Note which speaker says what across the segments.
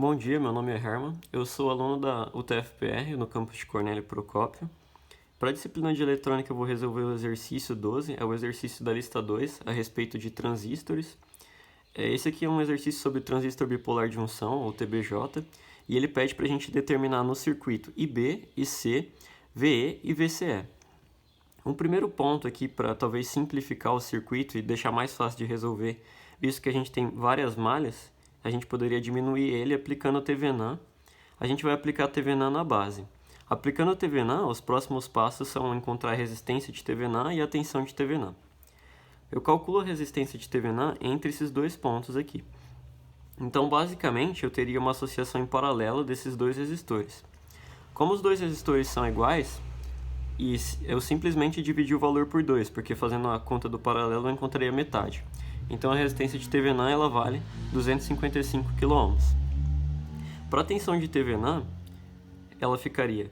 Speaker 1: Bom dia, meu nome é Herman, eu sou aluno da UTFPR no campus de Cornélio Procópio. Para a disciplina de eletrônica eu vou resolver o exercício 12, é o exercício da lista 2, a respeito de transistores. Esse aqui é um exercício sobre transistor bipolar de junção, ou TBJ, e ele pede para a gente determinar no circuito IB, IC, VE e VCE. Um primeiro ponto aqui para talvez simplificar o circuito e deixar mais fácil de resolver, visto que a gente tem várias malhas, a gente poderia diminuir ele aplicando o TVNAN. A gente vai aplicar a TVNAN na base. Aplicando o TVNAN, os próximos passos são encontrar a resistência de TVNAN e a tensão de TVNAN. Eu calculo a resistência de TVNAN entre esses dois pontos aqui. Então, basicamente, eu teria uma associação em paralelo desses dois resistores. Como os dois resistores são iguais, e eu simplesmente dividi o valor por 2, porque fazendo a conta do paralelo eu encontraria metade. Então a resistência de TVNAN ela vale 255 kΩ. Para a tensão de TVNAN, ela ficaria...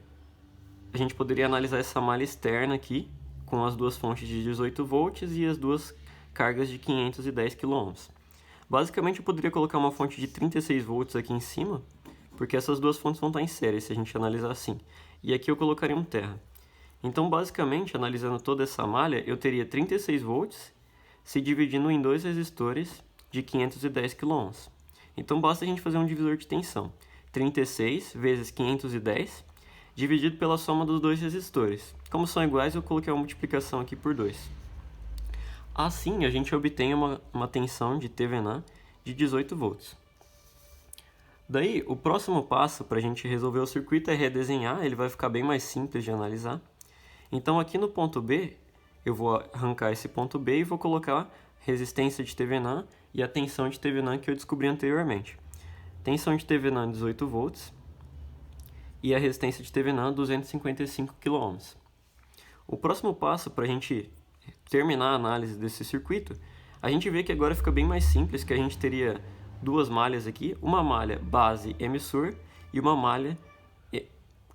Speaker 1: A gente poderia analisar essa malha externa aqui, com as duas fontes de 18 volts e as duas cargas de 510 kΩ. Basicamente eu poderia colocar uma fonte de 36 volts aqui em cima, porque essas duas fontes vão estar em série se a gente analisar assim. E aqui eu colocaria um terra. Então, basicamente, analisando toda essa malha, eu teria 36 volts se dividindo em dois resistores de 510 kΩ. Então, basta a gente fazer um divisor de tensão. 36 vezes 510 dividido pela soma dos dois resistores. Como são iguais, eu coloquei uma multiplicação aqui por 2. Assim, a gente obtém uma tensão de TVNAN de 18 volts. Daí, o próximo passo para a gente resolver o circuito é redesenhar, ele vai ficar bem mais simples de analisar. Então aqui no ponto B, eu vou arrancar esse ponto B e vou colocar resistência de TVNAN e a tensão de TVNAN que eu descobri anteriormente. Tensão de TVNAN 18 volts e a resistência de TVNAN 255 kΩ. O próximo passo para a gente terminar a análise desse circuito, a gente vê que agora fica bem mais simples, que a gente teria duas malhas aqui, uma malha base emissor e uma malha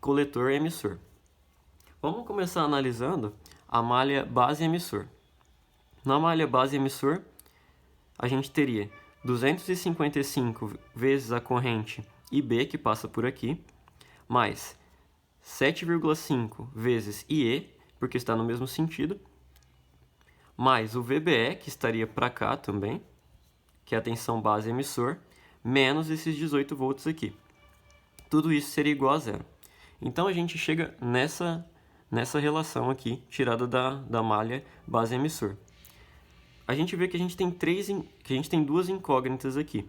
Speaker 1: coletor emissor. Vamos começar analisando a malha base emissor. Na malha base emissor, a gente teria 255 vezes a corrente IB, que passa por aqui, mais 7,5 vezes IE, porque está no mesmo sentido, mais o VBE, que estaria para cá também, que é a tensão base emissor, menos esses 18 volts aqui. Tudo isso seria igual a zero. Então a gente chega nessa relação aqui, tirada da malha base emissor. A gente vê que a gente tem duas incógnitas aqui.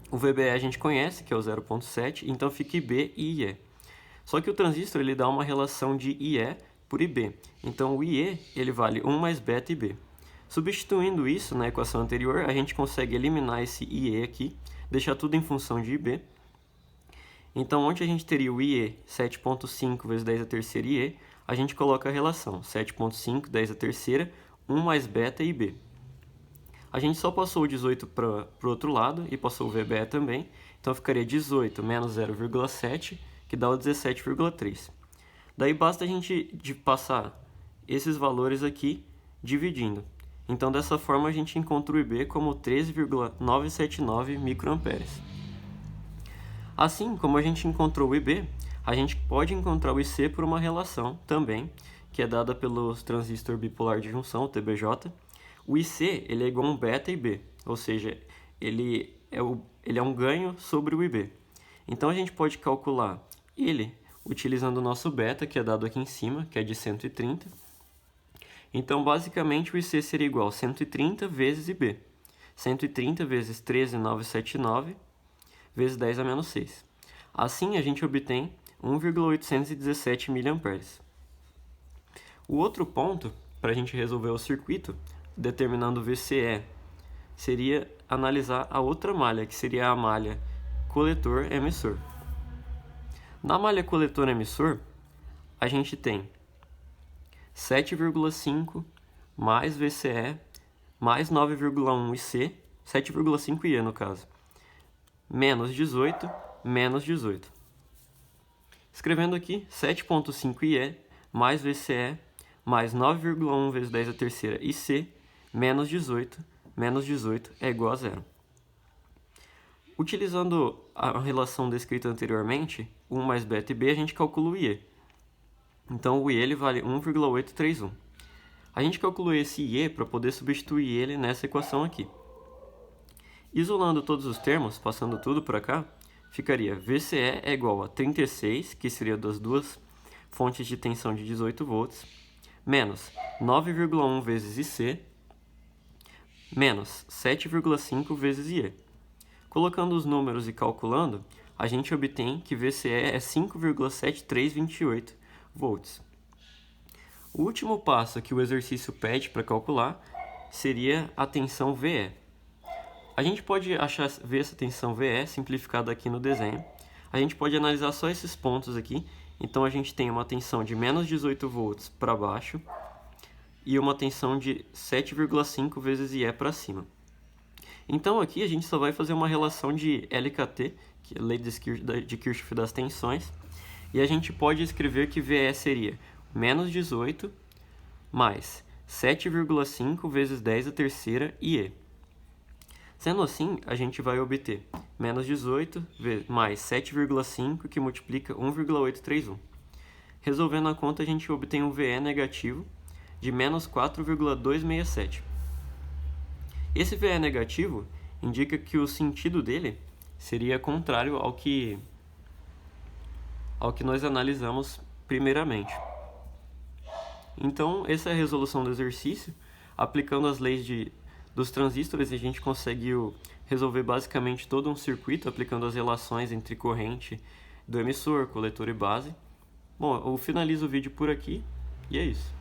Speaker 1: O VBE a gente conhece, que é o 0,7, então fica IB e IE. Só que o transistor ele dá uma relação de IE por IB. Então o IE ele vale 1 mais beta IB. Substituindo isso na equação anterior, a gente consegue eliminar esse IE aqui, deixar tudo em função de IB. Então, onde a gente teria o IE 7,5 vezes 10 a terceira IE, a gente coloca a relação 7,5, 10 a terceira, 1 mais beta e IB. A gente só passou o 18 para o outro lado e passou o VBE também, então ficaria 18 menos 0,7, que dá o 17,3. Daí basta a gente passar esses valores aqui dividindo. Então, dessa forma, a gente encontra o IB como 13,979 microamperes. Assim como a gente encontrou o IB, a gente pode encontrar o IC por uma relação também, que é dada pelos transistor bipolar de junção, o TBJ. O IC ele é igual a um beta IB, ou seja, ele é um ganho sobre o IB. Então a gente pode calcular ele utilizando o nosso beta, que é dado aqui em cima, que é de 130. Então, basicamente, o IC seria igual a 130 vezes IB. 130 vezes 13,979 vezes 10 a menos 6. Assim, a gente obtém 1,817 mA. O outro ponto, para a gente resolver o circuito, determinando o VCE, seria analisar a outra malha, que seria a malha coletor-emissor. Na malha coletor-emissor, a gente tem 7,5 mais VCE mais 9,1 IC, 7,5 IE no caso, menos 18, menos 18. Escrevendo aqui, 7,5 IE mais VCE mais 9,1 vezes 10 a terceira IC menos 18 é igual a zero. Utilizando a relação descrita anteriormente, 1 mais beta e b, a gente calcula o IE. Então o IE ele vale 1,831. A gente calculou esse IE para poder substituir ele nessa equação aqui. Isolando todos os termos, passando tudo para cá, ficaria VCE é igual a 36, que seria das duas fontes de tensão de 18 volts, menos 9,1 vezes IC, menos 7,5 vezes IE. Colocando os números e calculando, a gente obtém que VCE é 5,7328 volts. O último passo que o exercício pede para calcular seria a tensão VE. A gente pode ver essa tensão VE simplificada aqui no desenho. A gente pode analisar só esses pontos aqui. Então a gente tem uma tensão de menos 18 volts para baixo e uma tensão de 7,5 vezes IE para cima. Então aqui a gente só vai fazer uma relação de LKT, que é a lei de Kirchhoff das tensões, e a gente pode escrever que VE seria menos 18 mais 7,5 vezes 10 a terceira IE. Sendo assim, a gente vai obter menos 18 mais 7,5, que multiplica 1,831. Resolvendo a conta, a gente obtém um VE negativo de menos 4,267. Esse VE negativo indica que o sentido dele seria contrário ao que nós analisamos primeiramente. Então, essa é a resolução do exercício. Aplicando as leis dos transistores, a gente conseguiu resolver basicamente todo um circuito, aplicando as relações entre corrente do emissor, coletor e base. Bom, eu finalizo o vídeo por aqui e é isso.